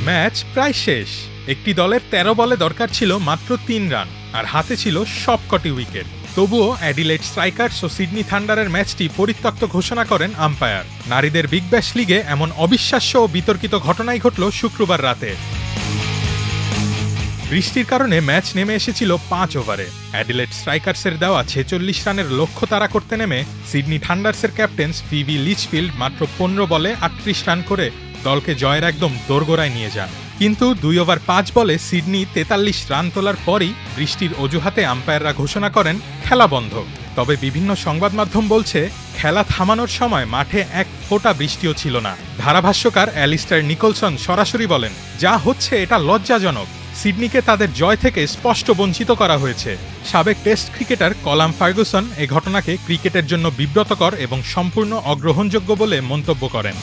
Match প্রায় শেষ। একটি দলের ১৩ বলে দরকার ছিল মাত্র ৩ রান, আর হাতে ছিল সবকটি উইকেট। তবুও অ্যাডিলেড স্ট্রাইকার্স ও সিডনি থান্ডারের ম্যাচটি পরিত্যক্ত ঘোষণা করেন আম্পায়ার। নারীদের বিগ ব্যাশ লিগে এমন অবিশ্বাস্য ও বিতর্কিত ঘটনাই ঘটল শুক্রবার রাতে। বৃষ্টির কারণে ম্যাচ নেমে এসেছিল ৫ ওভারে। অ্যাডিলেড স্ট্রাইকার্সের দেওয়া ৪৬ রানের লক্ষ্য তাড়া করতে নেমে সিডনি থান্ডার্সের ক্যাপ্টেন ফিবি লিচফিল্ড মাত্র ১৫ বলে ৩৮ রান করে দলকে জয়ের একদম দোরগোড়ায় নিয়ে যান। কিন্তু ২ ওভার ৫ বলে সিডনি ৪৩ রান তোলার পরই বৃষ্টির অজুহাতে আম্পায়াররা ঘোষণা করেন খেলা বন্ধ। তবে বিভিন্ন সংবাদ মাধ্যম বলছে খেলা থামানোর সময় মাঠে এক ফোঁটা বৃষ্টিও ছিল না। ধারাভাষ্যকার অ্যালিস্টার নিকোলসন সরাসরি বলেন, যা হচ্ছে এটা লজ্জাজনক। সিডনিকে তাদের জয় থেকে স্পষ্ট বঞ্চিত করা হয়েছে। সাবেক টেস্ট ক্রিকেটার কলাম ফার্গুসন এ ঘটনাকে ক্রিকেটের জন্য বিব্রতকর এবং সম্পূর্ণ অগ্রহণযোগ্য বলে মন্তব্য করেন।